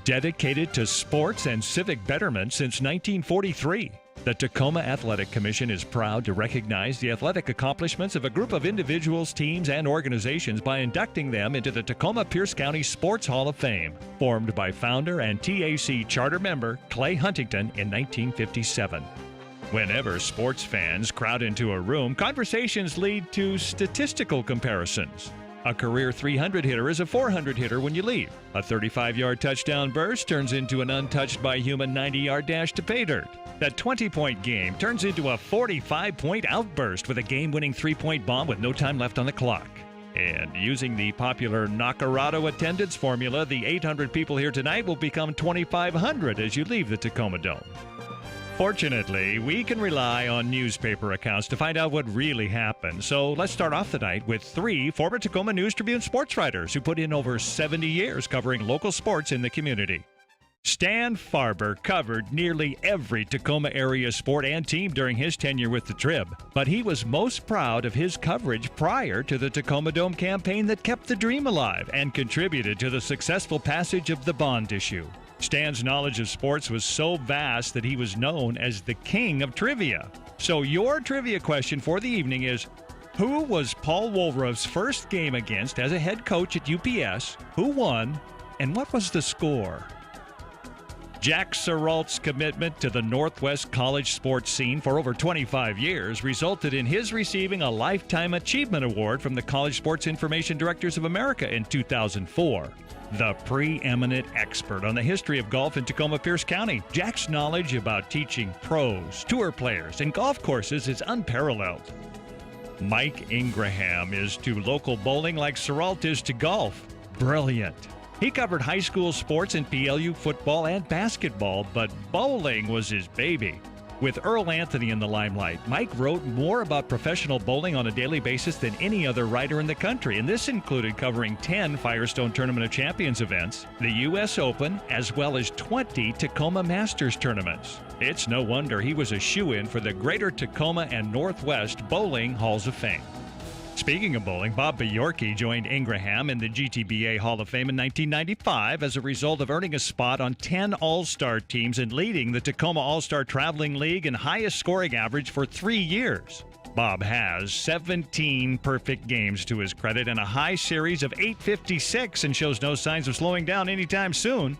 Dedicated to sports and civic betterment since 1943, the Tacoma Athletic Commission is proud to recognize the athletic accomplishments of a group of individuals, teams, and organizations by inducting them into the Tacoma-Pierce County Sports Hall of Fame, formed by founder and TAC charter member Clay Huntington in 1957. Whenever sports fans crowd into a room, conversations lead to statistical comparisons. A career 300 hitter is a 400 hitter when you leave. A 35-yard touchdown burst turns into an untouched-by-human 90-yard dash to pay dirt. That 20-point game turns into a 45-point outburst with a game-winning three-point bomb with no time left on the clock. And using the popular Nacarado attendance formula, the 800 people here tonight will become 2,500 as you leave the Tacoma Dome. Fortunately, we can rely on newspaper accounts to find out what really happened. So let's start off the night with three former Tacoma News Tribune sports writers who put in over 70 years covering local sports in the community. Stan Farber covered nearly every Tacoma area sport and team during his tenure with the Trib, but he was most proud of his coverage prior to the Tacoma Dome campaign that kept the dream alive and contributed to the successful passage of the bond issue. Stan's knowledge of sports was so vast that he was known as the king of trivia. So your trivia question for the evening is, who was Paul Woolruff's first game against as a head coach at UPS, who won, and what was the score? Jack Serralt's commitment to the Northwest college sports scene for over 25 years resulted in his receiving a Lifetime Achievement Award from the College Sports Information Directors of America in 2004. The preeminent expert on the history of golf in Tacoma-Pierce County, Jack's knowledge about teaching pros, tour players, and golf courses is unparalleled. Mike Ingraham is to local bowling like Serralt is to golf. Brilliant. He covered high school sports and PLU football and basketball, but bowling was his baby. With Earl Anthony in the limelight, Mike wrote more about professional bowling on a daily basis than any other writer in the country, and this included covering 10 Firestone Tournament of Champions events, the U.S. Open, as well as 20 Tacoma Masters tournaments. It's no wonder he was a shoo-in for the Greater Tacoma and Northwest Bowling Halls of Fame. Speaking of bowling, Bob Bjorki joined Ingraham in the GTBA Hall of Fame in 1995 as a result of earning a spot on 10 All-Star teams and leading the Tacoma All-Star Traveling League and highest scoring average for 3 years. Bob has 17 perfect games to his credit and a high series of 856 and shows no signs of slowing down anytime soon.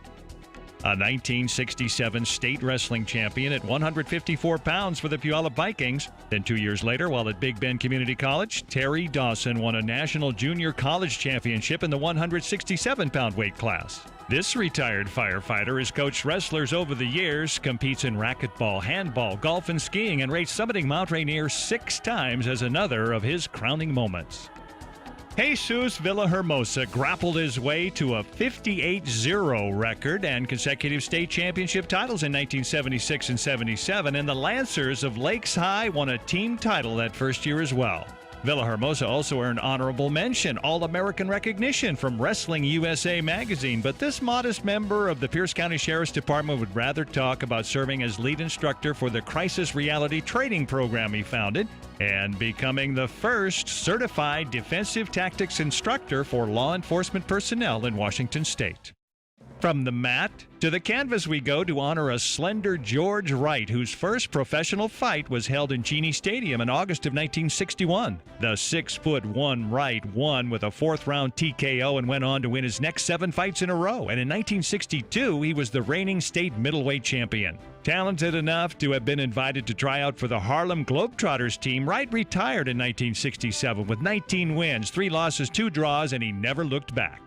A 1967 state wrestling champion at 154 pounds for the Puyallup Vikings. Then 2 years later, while at Big Bend Community College, Terry Dawson won a national junior college championship in the 167-pound weight class. This retired firefighter has coached wrestlers over the years, competes in racquetball, handball, golf, and skiing, and raced summiting Mount Rainier 6 times as another of his crowning moments. Jesus Villahermosa grappled his way to a 58-0 record and consecutive state championship titles in 1976 and 77, and the Lancers of Lakes High won a team title that first year as well. Villahermosa also earned honorable mention, All-American recognition from Wrestling USA magazine, but this modest member of the Pierce County Sheriff's Department would rather talk about serving as lead instructor for the Crisis Reality Training Program he founded and becoming the first certified defensive tactics instructor for law enforcement personnel in Washington State. From the mat to the canvas we go to honor a slender George Wright, whose first professional fight was held in Cheney Stadium in August of 1961. The 6'1" Wright won with a 4th-round TKO and went on to win his next 7 fights in a row. And in 1962, he was the reigning state middleweight champion. Talented enough to have been invited to try out for the Harlem Globetrotters team, Wright retired in 1967 with 19 wins, 3 losses, 2 draws, and he never looked back.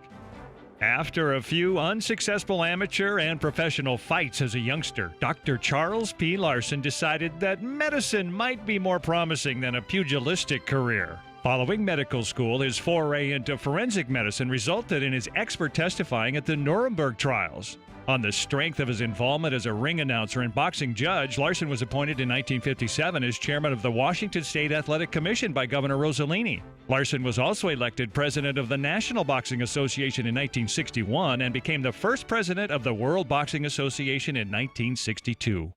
After a few unsuccessful amateur and professional fights as a youngster, Dr. Charles P. Larson decided that medicine might be more promising than a pugilistic career. Following medical school, his foray into forensic medicine resulted in his expert testifying at the Nuremberg trials. On the strength of his involvement as a ring announcer and boxing judge, Larson was appointed in 1957 as chairman of the Washington State Athletic Commission by Governor Rossellini. Larson was also elected president of the National Boxing Association in 1961 and became the first president of the World Boxing Association in 1962.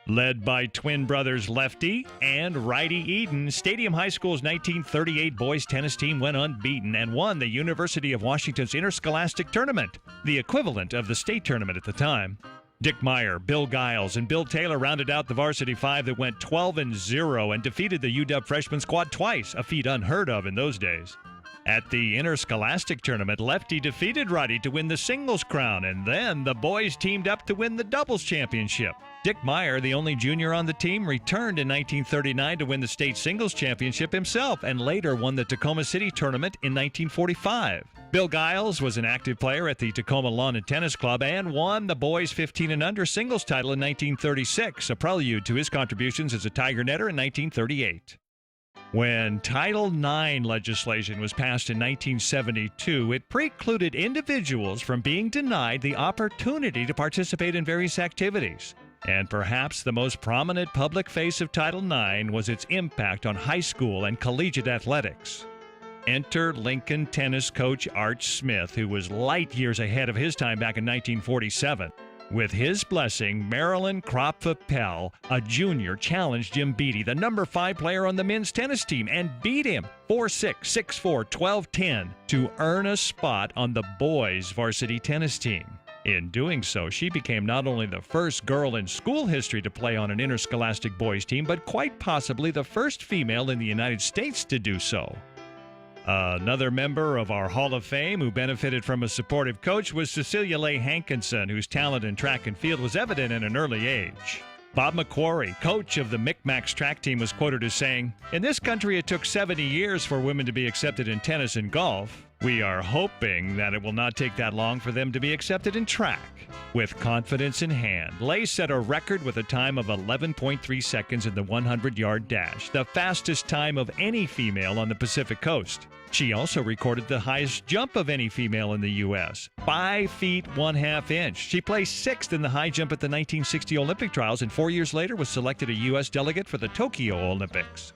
Led by twin brothers Lefty and Righty Eden, Stadium High School's 1938 boys tennis team went unbeaten and won the University of Washington's Interscholastic Tournament, the equivalent of the state tournament at the time. Dick Meyer, Bill Giles, and Bill Taylor rounded out the varsity five that went 12-0 and defeated the UW freshman squad twice, a feat unheard of in those days. At the Interscholastic Tournament, Lefty defeated Righty to win the singles crown, and then the boys teamed up to win the doubles championship. Dick Meyer, the only junior on the team, returned in 1939 to win the state singles championship himself and later won the Tacoma City Tournament in 1945. Bill Giles was an active player at the Tacoma Lawn and Tennis Club and won the boys 15 and under singles title in 1936, a prelude to his contributions as a Tiger netter in 1938. When Title IX legislation was passed in 1972, it precluded individuals from being denied the opportunity to participate in various activities. And perhaps the most prominent public face of Title IX was its impact on high school and collegiate athletics. Enter Lincoln tennis coach Art Smith, who was light years ahead of his time back in 1947. With his blessing, Marilyn Kropf-Appel, a junior, challenged Jim Beattie, the number 5 player on the men's tennis team, and beat him 4-6, 6-4, 12-10 to earn a spot on the boys' varsity tennis team. In doing so, she became not only the first girl in school history to play on an interscholastic boys team, but quite possibly the first female in the United States to do so. Another member of our Hall of Fame who benefited from a supportive coach was Cecilia Lee Hankinson, whose talent in track and field was evident at an early age. Bob McQuarrie, coach of the Micmacs track team, was quoted as saying, "In this country, it took 70 years for women to be accepted in tennis and golf. We are hoping that it will not take that long for them to be accepted in track." With confidence in hand, Lay set a record with a time of 11.3 seconds in the 100-yard dash, the fastest time of any female on the Pacific Coast. She also recorded the highest jump of any female in the U.S., 5 feet 1/2 inch. She placed 6th in the high jump at the 1960 Olympic trials and 4 years later was selected a U.S. delegate for the Tokyo Olympics.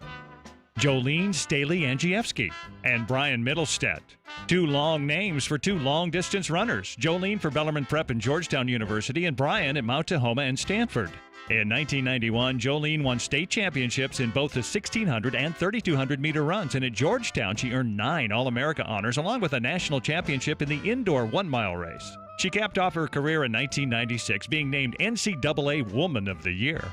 Jolene Staley Angiefsky and Brian Middlestead. 2 long names for 2 long-distance runners. Jolene for Bellarmine Prep and Georgetown University and Brian at Mount Tahoma and Stanford. In 1991, Jolene won state championships in both the 1,600 and 3,200-meter runs, and at Georgetown, she earned 9 All-America honors along with a national championship in the indoor 1-mile race. She capped off her career in 1996, being named NCAA Woman of the Year.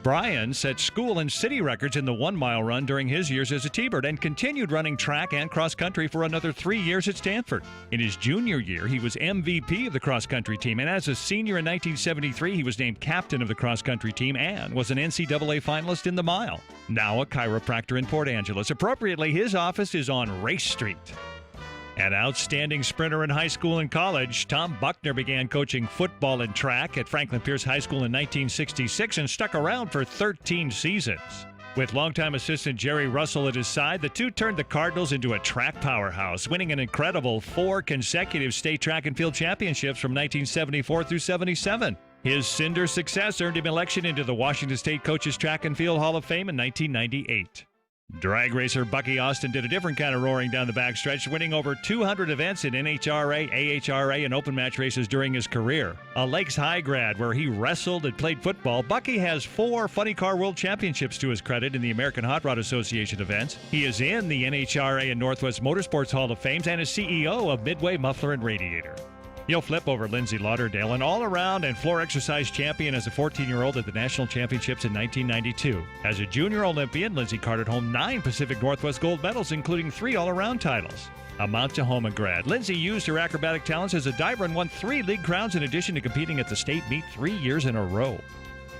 Brian set school and city records in the 1-mile run during his years as a T-Bird and continued running track and cross-country for another 3 years at Stanford. In his junior year, he was MVP of the cross-country team, and as a senior in 1973, he was named captain of the cross-country team and was an NCAA finalist in the mile. Now a chiropractor in Port Angeles. Appropriately, his office is on Race Street. An outstanding sprinter in high school and college, Tom Buckner began coaching football and track at Franklin Pierce High School in 1966 and stuck around for 13 seasons. With longtime assistant Jerry Russell at his side, the two turned the Cardinals into a track powerhouse, winning an incredible 4 consecutive state track and field championships from 1974 through 77. His Cinder success earned him election into the Washington State Coaches Track and Field Hall of Fame in 1998. Drag racer Bucky Austin did a different kind of roaring down the backstretch, winning over 200 events in NHRA, AHRA, and open match races during his career. A Lakes High grad where he wrestled and played football, Bucky has 4 Funny Car World Championships to his credit in the American Hot Rod Association events. He is in the NHRA and Northwest Motorsports Hall of Fame and is CEO of Midway Muffler and Radiator. He'll flip over Lindsay Lauderdale, an all-around and floor exercise champion as a 14-year-old at the National Championships in 1992. As a junior Olympian, Lindsay carted home 9 Pacific Northwest gold medals, including 3 all-around titles. A Mount Tahoma grad, Lindsay used her acrobatic talents as a diver and won 3 league crowns in addition to competing at the state meet 3 years in a row.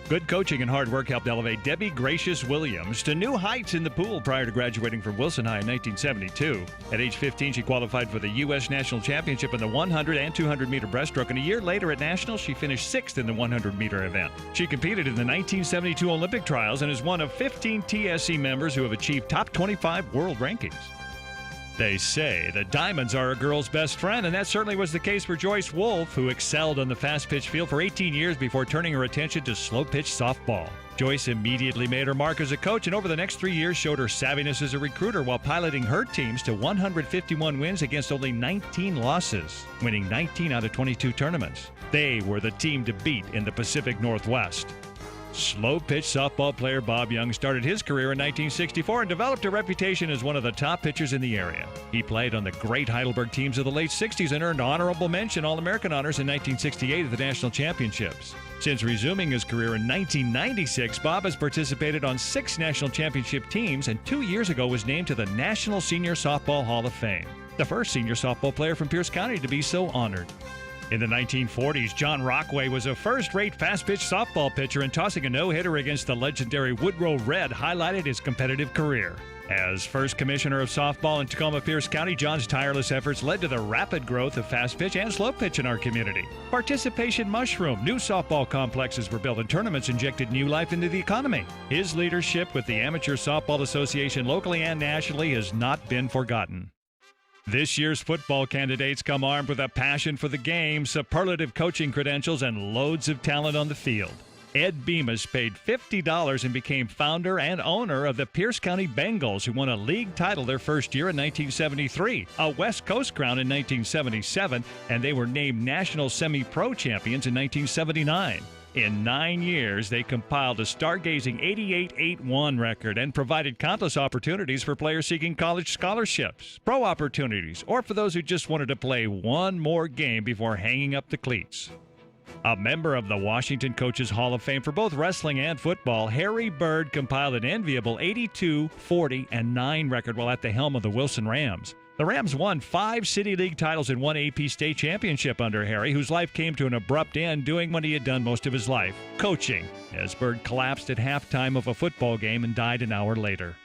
Good coaching and hard work helped elevate Debbie Gracious Williams to new heights in the pool prior to graduating from Wilson High in 1972. At age 15, she qualified for the U.S. National Championship in the 100 and 200-meter breaststroke, and a year later at Nationals, she finished 6th in the 100-meter event. She competed in the 1972 Olympic trials and is one of 15 TSC members who have achieved top 25 world rankings. They say the diamonds are a girl's best friend, and that certainly was the case for Joyce Wolfe, who excelled on the fast-pitch field for 18 years before turning her attention to slow-pitch softball. Joyce immediately made her mark as a coach, and over the next 3 years showed her savviness as a recruiter while piloting her teams to 151 wins against only 19 losses, winning 19 out of 22 tournaments. They were the team to beat in the Pacific Northwest. Slow-pitch softball player Bob Young started his career in 1964 and developed a reputation as one of the top pitchers in the area. He played on the great Heidelberg teams of the late 60s and earned honorable mention All-American honors in 1968 at the National Championships. Since resuming his career in 1996, Bob has participated on 6 national championship teams and 2 years ago was named to the National Senior Softball Hall of Fame, the first senior softball player from Pierce County to be so honored. In the 1940s, John Rockway was a first-rate fast-pitch softball pitcher, and tossing a no-hitter against the legendary Woodrow Red highlighted his competitive career. As first commissioner of softball in Tacoma-Pierce County, John's tireless efforts led to the rapid growth of fast-pitch and slow-pitch in our community. Participation mushroomed, new softball complexes were built, and tournaments injected new life into the economy. His leadership with the Amateur Softball Association locally and nationally has not been forgotten. This year's football candidates come armed with a passion for the game, superlative coaching credentials, and loads of talent on the field. Ed Bemis paid $50 and became founder and owner of the Pierce County Bengals, who won a league title their first year in 1973, a West Coast crown in 1977, and they were named national semi-pro champions in 1979. In 9 years, they compiled a stargazing 88-8-1 record and provided countless opportunities for players seeking college scholarships, pro opportunities, or for those who just wanted to play one more game before hanging up the cleats. A member of the Washington Coaches Hall of Fame for both wrestling and football, Harry Byrd compiled an enviable 82, 40, and 9 record while at the helm of the Wilson Rams. The Rams won 5 City League titles and 1 AP State Championship under Harry, whose life came to an abrupt end doing what he had done most of his life, coaching, as Byrd collapsed at halftime of a football game and died an hour later.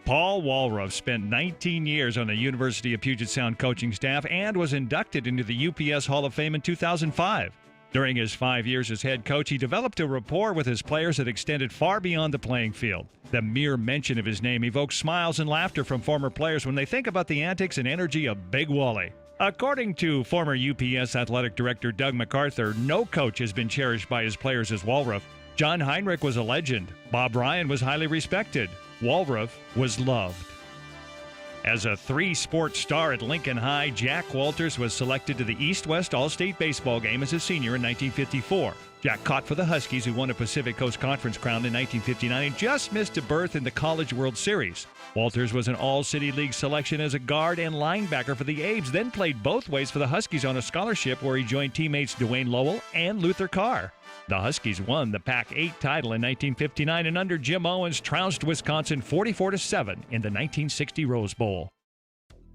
Paul Walrus spent 19 years on the University of Puget Sound coaching staff and was inducted into the UPS Hall of Fame in 2005. During his 5 years as head coach, he developed a rapport with his players that extended far beyond the playing field. The mere mention of his name evokes smiles and laughter from former players when they think about the antics and energy of Big Wally. According to former UPS athletic director Doug MacArthur, no coach has been cherished by his players as Walrus. John Heinrich was a legend. Bob Ryan was highly respected. Walrus was loved. As a 3-sport star at Lincoln High, Jack Walters was selected to the East-West All-State Baseball game as a senior in 1954. Jack caught for the Huskies, who won a Pacific Coast Conference crown in 1959 and just missed a berth in the College World Series. Walters was an All-City League selection as a guard and linebacker for the Abes, then played both ways for the Huskies on a scholarship where he joined teammates Dwayne Lowell and Luther Carr. The Huskies won the Pac-8 title in 1959 and under Jim Owens trounced Wisconsin 44-7 in the 1960 Rose Bowl.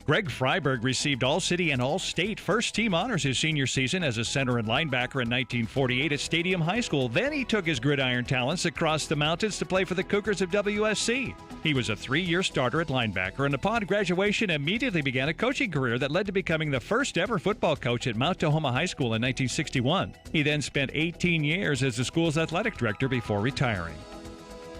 Greg Freiberg received All-City and All-State first-team honors his senior season as a center and linebacker in 1948 at Stadium High School. Then he took his gridiron talents across the mountains to play for the Cougars of WSC. He was a 3-year starter at linebacker and upon graduation immediately began a coaching career that led to becoming the first-ever football coach at Mount Tahoma High School in 1961. He then spent 18 years as the school's athletic director before retiring.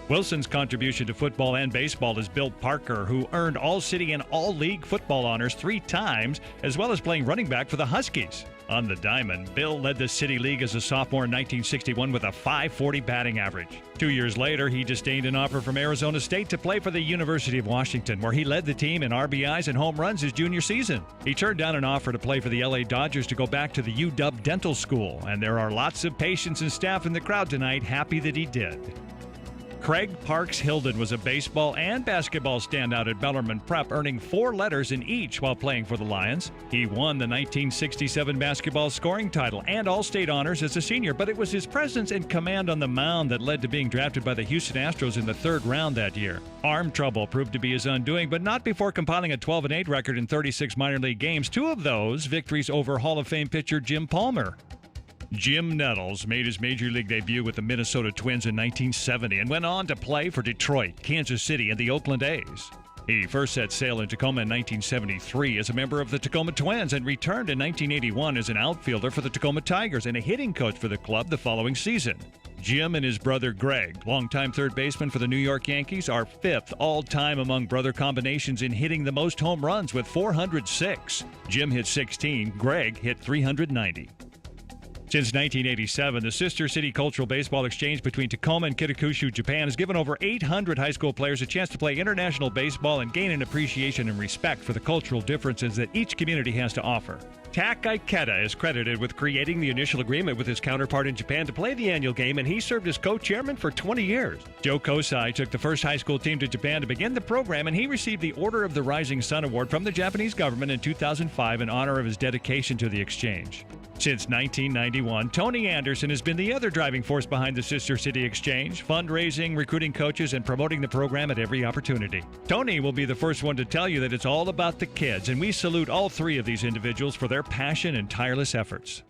Wilson's contribution to football and baseball is Bill Parker, who earned All-City and All-League football honors 3 times, as well as playing running back for the Huskies. On the diamond, Bill led the City League as a sophomore in 1961 with a .540 batting average. 2 years later, he disdained an offer from Arizona State to play for the University of Washington, where he led the team in RBIs and home runs his junior season. He turned down an offer to play for the LA Dodgers to go back to the UW Dental School, and there are lots of patients and staff in the crowd tonight happy that he did. Craig Parks Hilden was a baseball and basketball standout at Bellarmine Prep, earning 4 letters in each while playing for the Lions. He won the 1967 basketball scoring title and All-State honors as a senior, but it was his presence and command on the mound that led to being drafted by the Houston Astros in the 3rd round that year. Arm trouble proved to be his undoing, but not before compiling a 12-8 record in 36 minor league games, 2 of those victories over Hall of Fame pitcher Jim Palmer. Jim Nettles made his major league debut with the Minnesota Twins in 1970 and went on to play for Detroit, Kansas City, and the Oakland A's. He first set sail in Tacoma in 1973 as a member of the Tacoma Twins and returned in 1981 as an outfielder for the Tacoma Tigers and a hitting coach for the club the following season. Jim and his brother Greg, longtime third baseman for the New York Yankees, are 5th all-time among brother combinations in hitting the most home runs with 406. Jim hit 16, Greg hit 390. Since 1987, the Sister City Cultural Baseball Exchange between Tacoma and Kitakyushu, Japan, has given over 800 high school players a chance to play international baseball and gain an appreciation and respect for the cultural differences that each community has to offer. Tak Ikeda is credited with creating the initial agreement with his counterpart in Japan to play the annual game, and he served as co-chairman for 20 years. Joe Kosai took the first high school team to Japan to begin the program, and he received the Order of the Rising Sun Award from the Japanese government in 2005 in honor of his dedication to the exchange. Since 1991, Tony Anderson has been the other driving force behind the Sister City Exchange, fundraising, recruiting coaches, and promoting the program at every opportunity. Tony will be the first one to tell you that it's all about the kids, and we salute all three of these individuals for their passion and tireless efforts.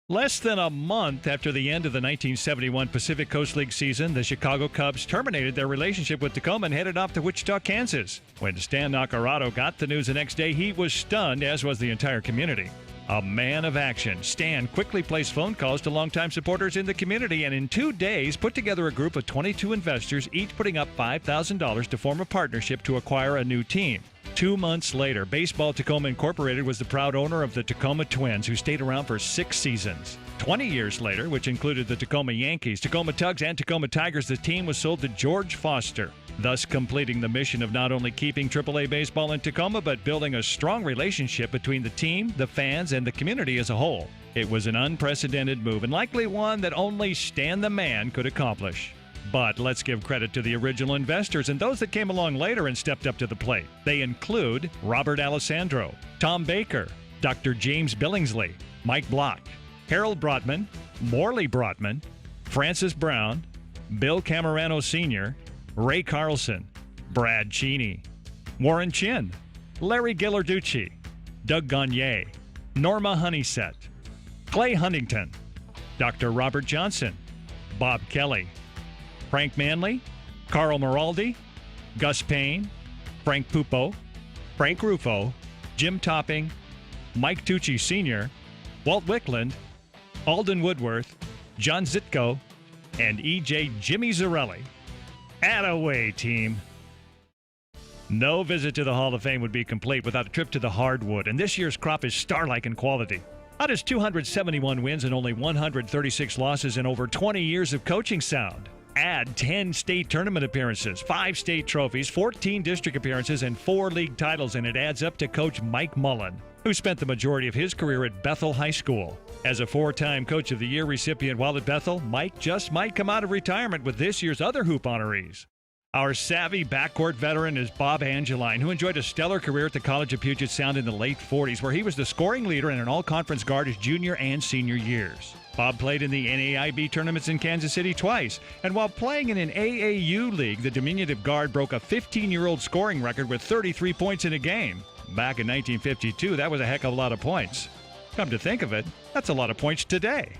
Less than a month after the end of the 1971 Pacific Coast League season, the Chicago Cubs terminated their relationship with Tacoma and headed off to Wichita, Kansas. When Stan Nacarado got the news the next day, he was stunned, as was the entire community. A man of action, Stan quickly placed phone calls to longtime supporters in the community and in 2 days put together a group of 22 investors, each putting up $5,000 to form a partnership to acquire a new team. 2 months later, Baseball Tacoma Incorporated was the proud owner of the Tacoma Twins, who stayed around for 6 seasons. 20 years later, which included the Tacoma Yankees, Tacoma Tugs, and Tacoma Tigers, the team was sold to George Foster, thus completing the mission of not only keeping AAA baseball in Tacoma, but building a strong relationship between the team, the fans, and the community as a whole. It was an unprecedented move, and likely one that only Stan the Man could accomplish. But let's give credit to the original investors and those that came along later and stepped up to the plate. They include Robert Alessandro, Tom Baker, Dr. James Billingsley, Mike Block, Harold Brotman, Morley Brotman, Francis Brown, Bill Camerano Sr., Ray Carlson, Brad Cheney, Warren Chin, Larry Ghilarducci, Doug Gagne, Norma Honeysett, Clay Huntington, Dr. Robert Johnson, Bob Kelly, Frank Manley, Carl Maraldi, Gus Payne, Frank Pupo, Frank Rufo, Jim Topping, Mike Tucci Sr., Walt Wickland, Alden Woodworth, John Zitko, and E.J. Jimmy Zarelli. Attaway, team. No visit to the Hall of Fame would be complete without a trip to the hardwood, and this year's crop is star-like in quality. How does 271 wins and only 136 losses and over 20 years of coaching sound? Add 10 state tournament appearances, 5 state trophies, 14 district appearances, and 4 league titles, and it adds up to Coach Mike Mullen, who spent the majority of his career at Bethel High School. As a 4-time Coach of the Year recipient while at Bethel, Mike just might come out of retirement with this year's other hoop honorees. Our savvy backcourt veteran is Bob Angeline, who enjoyed a stellar career at the College of Puget Sound in the late 40s, where he was the scoring leader and an all-conference guard his junior and senior years. Bob played in the NAIB tournaments in Kansas City twice, and while playing in an AAU league, the diminutive guard broke a 15-year-old scoring record with 33 points in a game. Back in 1952, that was a heck of a lot of points. Come to think of it, that's a lot of points today.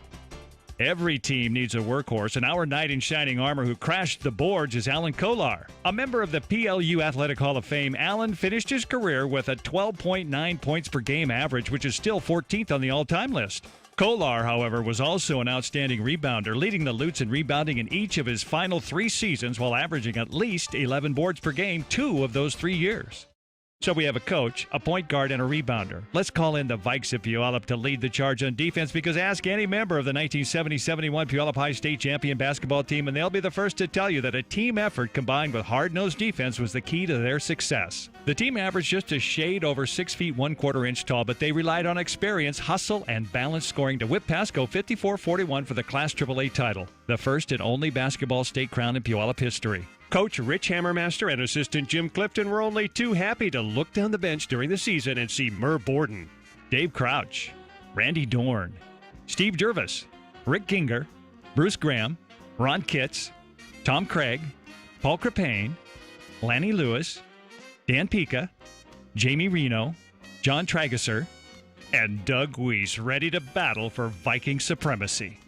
Every team needs a workhorse, and our knight in shining armor who crashed the boards is Alan Kolar. A member of the PLU Athletic Hall of Fame, Alan finished his career with a 12.9 points per game average, which is still 14th on the all-time list. Kolar, however, was also an outstanding rebounder, leading the Lutes in rebounding in each of his final 3 seasons while averaging at least 11 boards per game 2 of those 3 years. So we have a coach, a point guard, and a rebounder. Let's call in the Vikes of Puyallup to lead the charge on defense, because ask any member of the 1970-71 Puyallup High State champion basketball team, and they'll be the first to tell you that a team effort combined with hard-nosed defense was the key to their success. The team averaged just a shade over 6 feet 1/4 inch tall, but they relied on experience, hustle, and balanced scoring to whip Pasco 54-41 for the Class AAA title, the first and only basketball state crown in Puyallup history. Coach Rich Hammermaster and assistant Jim Clifton were only too happy to look down the bench during the season and see Murr Borden, Dave Crouch, Randy Dorn, Steve Jervis, Rick Ginger, Bruce Graham, Ron Kitts, Tom Craig, Paul Crepane, Lanny Lewis, Dan Pica, Jamie Reno, John Tragesser, and Doug Weiss, ready to battle for Viking supremacy.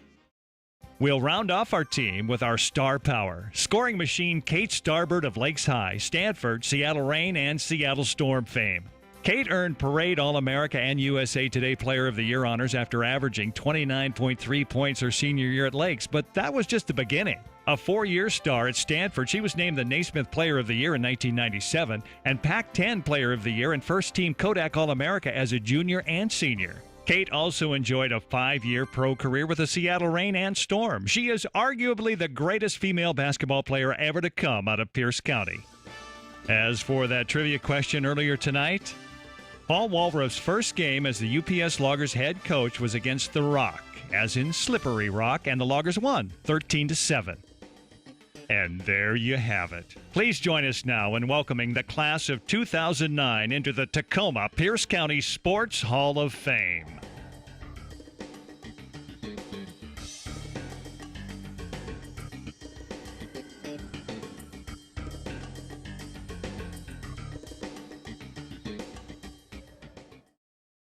We'll round off our team with our star power. Scoring machine Kate Starbird of Lakes High, Stanford, Seattle Reign, and Seattle Storm fame. Kate earned Parade All-America and USA Today Player of the Year honors after averaging 29.3 points her senior year at Lakes, but that was just the beginning. A 4-year star at Stanford, she was named the Naismith Player of the Year in 1997 and Pac-10 Player of the Year and First Team Kodak All-America as a junior and senior. Kate also enjoyed a 5-year pro career with the Seattle Reign and Storm. She is arguably the greatest female basketball player ever to come out of Pierce County. As for that trivia question earlier tonight, Paul Walrus's first game as the UPS Loggers head coach was against the Rock, as in Slippery Rock, and the Loggers won 13-7. And there you have it. Please join us now in welcoming the class of 2009 into the Tacoma Pierce County Sports Hall of Fame.